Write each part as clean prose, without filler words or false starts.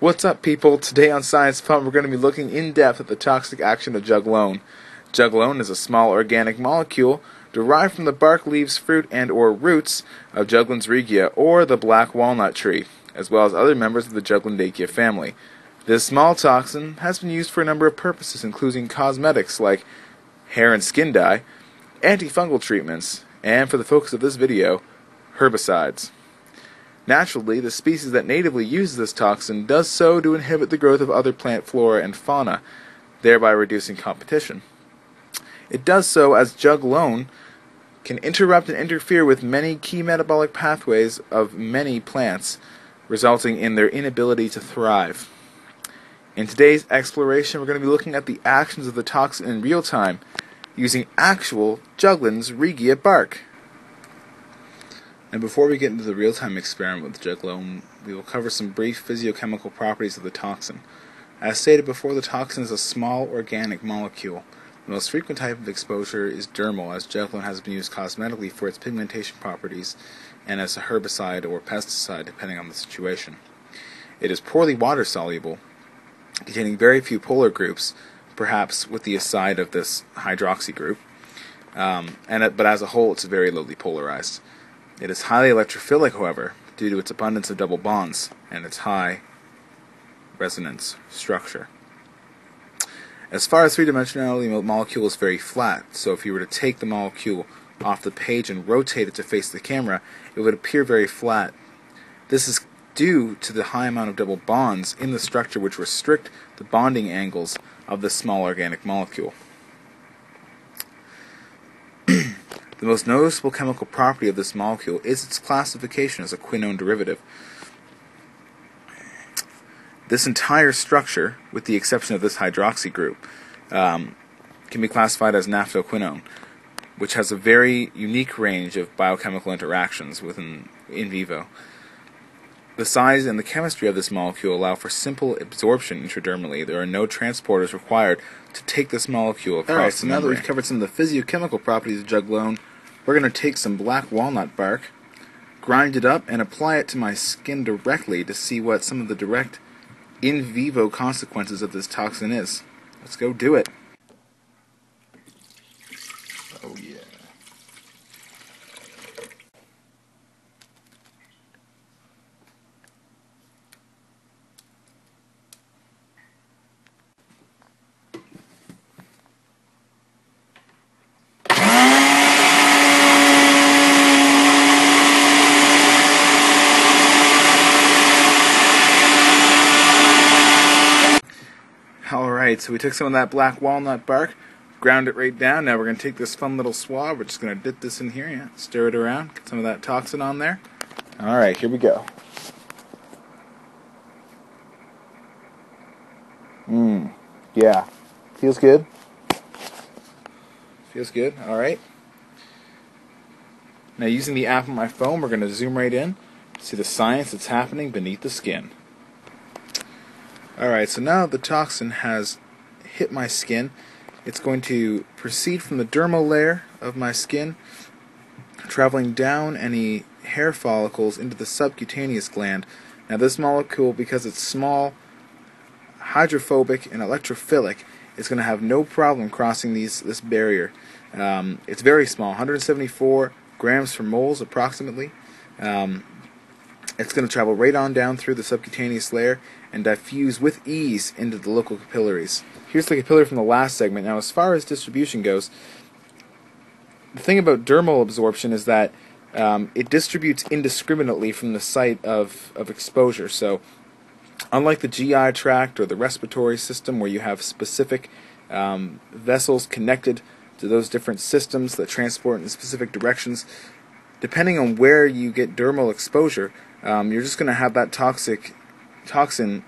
What's up, people? Today on Science Fun, we're going to be looking in depth at the toxic action of juglone. Juglone is a small organic molecule derived from the bark, leaves, fruit, and/or roots of Juglans regia, or the black walnut tree, as well as other members of the Juglandaceae family. This small toxin has been used for a number of purposes, including cosmetics like hair and skin dye, antifungal treatments, and for the focus of this video, herbicides. Naturally, the species that natively uses this toxin does so to inhibit the growth of other plant flora and fauna, thereby reducing competition. It does so as juglone can interrupt and interfere with many key metabolic pathways of many plants, resulting in their inability to thrive. In today's exploration, we're going to be looking at the actions of the toxin in real time, using actual Juglans regia bark. And before we get into the real-time experiment with juglone, we will cover some brief physiochemical properties of the toxin. As stated before, the toxin is a small organic molecule. The most frequent type of exposure is dermal, as juglone has been used cosmetically for its pigmentation properties and as a herbicide or pesticide, depending on the situation. It is poorly water-soluble, containing very few polar groups, perhaps with the aside of this hydroxy group, but as a whole it's very lowly polarized. It is highly electrophilic, however, due to its abundance of double bonds and its high resonance structure. As far as three-dimensionality, the molecule is very flat, so if you were to take the molecule off the page and rotate it to face the camera, it would appear very flat. This is due to the high amount of double bonds in the structure which restrict the bonding angles of this small organic molecule. The most noticeable chemical property of this molecule is its classification as a quinone derivative. This entire structure, with the exception of this hydroxy group, can be classified as naphthoquinone, which has a very unique range of biochemical interactions in vivo. The size and the chemistry of this molecule allow for simple absorption intradermally. There are no transporters required to take this molecule across the membrane. Now that we've covered some of the physiochemical properties of juglone, we're going to take some black walnut bark, grind it up, and apply it to my skin directly to see what some of the direct in vivo consequences of this toxin is. Let's go do it. Oh yeah. Alright, so we took some of that black walnut bark, ground it right down. Now we're going to take this fun little swab. We're just going to dip this in here, stir it around, get some of that toxin on there. Alright, here we go. Yeah. Feels good. Feels good. Alright. Now using the app on my phone, we're going to zoom right in, see the science that's happening beneath the skin. Alright, so now the toxin has hit my skin. It's going to proceed from the dermal layer of my skin, traveling down any hair follicles into the subcutaneous gland. Now this molecule, because it's small, hydrophobic, and electrophilic, is going to have no problem crossing this barrier. It's very small, 174 grams per moles approximately. It's going to travel right on down through the subcutaneous layer and diffuse with ease into the local capillaries. Here's the capillary from the last segment. Now, as far as distribution goes, the thing about dermal absorption is that it distributes indiscriminately from the site of exposure. So, unlike the GI tract or the respiratory system where you have specific vessels connected to those different systems that transport in specific directions, depending on where you get dermal exposure, you're just going to have that toxin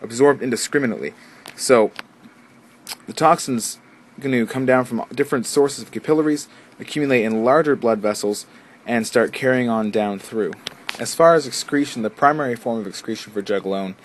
absorbed indiscriminately. So the toxin's going to come down from different sources of capillaries, accumulate in larger blood vessels, and start carrying on down through. As far as excretion, the primary form of excretion for juglone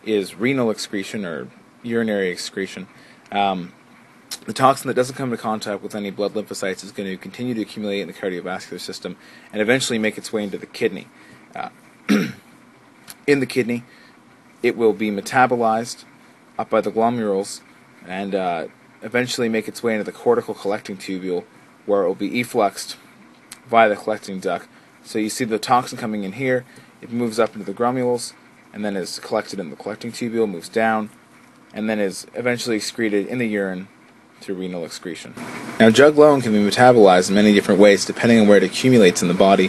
is renal excretion or urinary excretion. The toxin that doesn't come into contact with any blood lymphocytes is going to continue to accumulate in the cardiovascular system and eventually make its way into the kidney. In the kidney, it will be metabolized up by the glomerulus and eventually make its way into the cortical collecting tubule, where it will be effluxed via the collecting duct. So you see the toxin coming in here, it moves up into the glomerulus, and then is collected in the collecting tubule, moves down, and then is eventually excreted in the urine through renal excretion. Now, juglone can be metabolized in many different ways depending on where it accumulates in the body.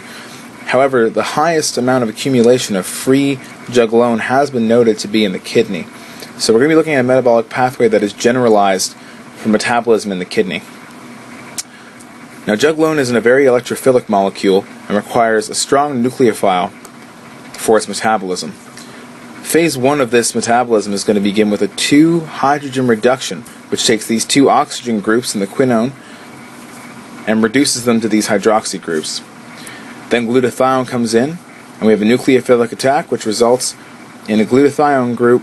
However, the highest amount of accumulation of free juglone has been noted to be in the kidney. So we're going to be looking at a metabolic pathway that is generalized for metabolism in the kidney. Now, juglone is a very electrophilic molecule and requires a strong nucleophile for its metabolism. Phase 1 of this metabolism is going to begin with a 2-hydrogen reduction, which takes these 2 oxygen groups in the quinone and reduces them to these hydroxy groups. Then glutathione comes in, and we have a nucleophilic attack, which results in a glutathione group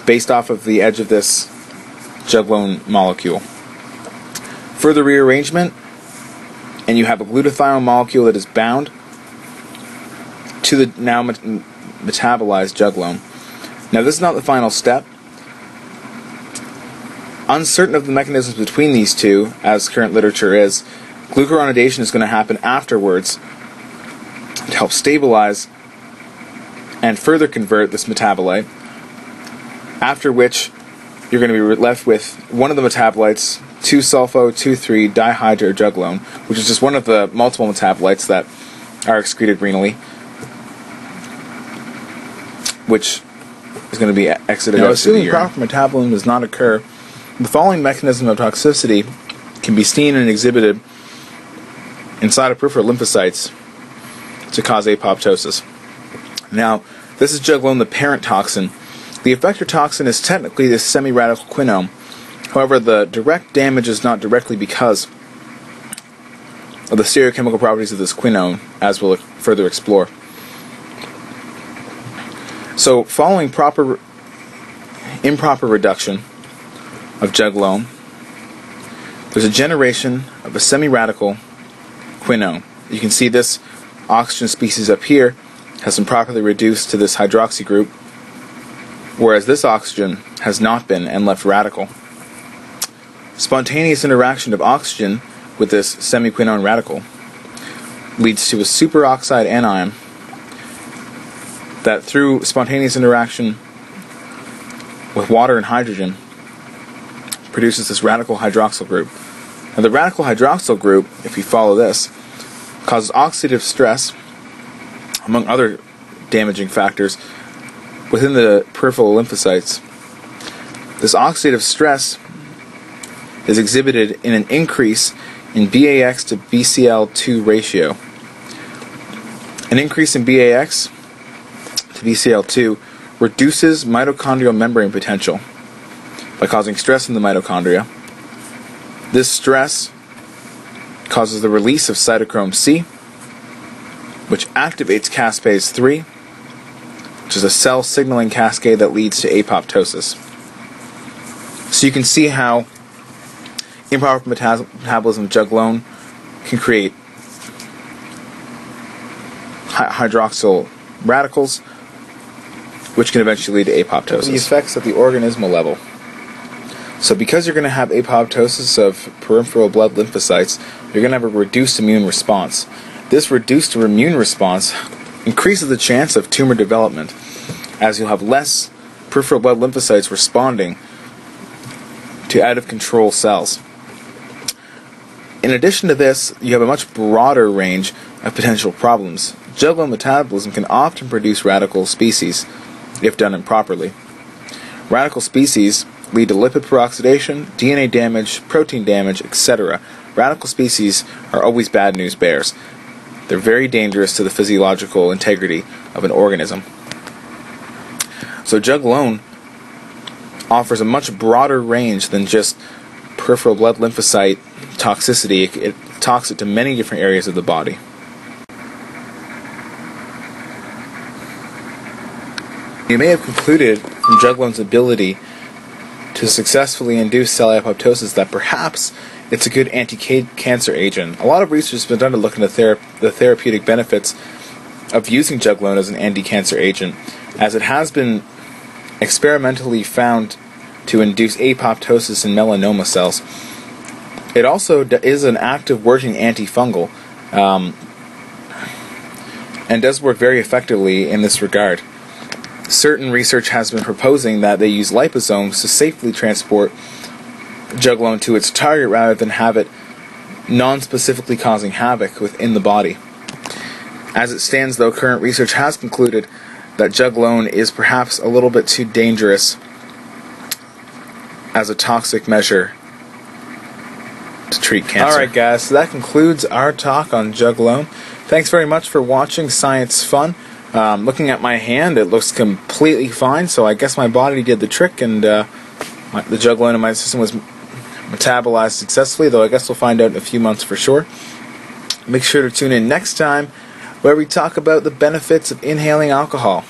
based off of the edge of this juglone molecule. Further rearrangement, and you have a glutathione molecule that is bound to the now metabolized juglone. Now, this is not the final step. Uncertain of the mechanisms between these two, as current literature is, glucuronidation is going to happen afterwards to help stabilize and further convert this metabolite, after which you're going to be left with one of the metabolites, 2-sulfo-2,3-dihydrojuglone, which is just one of the multiple metabolites that are excreted renally, which is going to be exited out through the urine. Assuming proper metabolism does not occur, the following mechanism of toxicity can be seen and exhibited inside of peripheral lymphocytes to cause apoptosis. Now, this is juglone, the parent toxin. The effector toxin is technically this semi-radical quinone. However, the direct damage is not directly because of the stereochemical properties of this quinone, as we'll further explore. So, following improper reduction of juglone, there's a generation of a semi-radical quinone. You can see this oxygen species up here has been properly reduced to this hydroxy group, whereas this oxygen has not been and left radical. Spontaneous interaction of oxygen with this semi-quinone radical leads to a superoxide anion that, through spontaneous interaction with water and hydrogen, produces this radical hydroxyl group. Now, the radical hydroxyl group, if you follow this, causes oxidative stress, among other damaging factors, within the peripheral lymphocytes. This oxidative stress is exhibited in an increase in BAX to BCL2 ratio. An increase in BAX to BCL2 reduces mitochondrial membrane potential by causing stress in the mitochondria. This stress causes the release of cytochrome C, which activates caspase 3, which is a cell signaling cascade that leads to apoptosis. So you can see how improper metabolism of juglone can create hydroxyl radicals, which can eventually lead to apoptosis. The effects at the organismal level. So because you're going to have apoptosis of peripheral blood lymphocytes, you're going to have a reduced immune response. This reduced immune response increases the chance of tumor development, as you'll have less peripheral blood lymphocytes responding to out-of-control cells. In addition to this, you have a much broader range of potential problems. Juglone metabolism can often produce radical species if done improperly. Radical species lead to lipid peroxidation, DNA damage, protein damage, etc. Radical species are always bad news bears. They're very dangerous to the physiological integrity of an organism. So juglone offers a much broader range than just peripheral blood lymphocyte toxicity. It's toxic to many different areas of the body. You may have concluded from juglone's ability to successfully induce cell apoptosis that perhaps it's a good anti-cancer agent. A lot of research has been done to look into the therapeutic benefits of using juglone as an anti-cancer agent. as it has been experimentally found to induce apoptosis in melanoma cells. It also is an active working antifungal, and does work very effectively in this regard. Certain research has been proposing that they use liposomes to safely transport juglone to its target rather than have it non-specifically causing havoc within the body. As it stands, though, current research has concluded that juglone is perhaps a little bit too dangerous as a toxic measure to treat cancer. Alright guys, so that concludes our talk on juglone. Thanks very much for watching Science Fun. Looking at my hand, it looks completely fine, so I guess my body did the trick, and the juglone in my system was metabolized successfully, though I guess we'll find out in a few months for sure. Make sure to tune in next time, where we talk about the benefits of inhaling alcohol.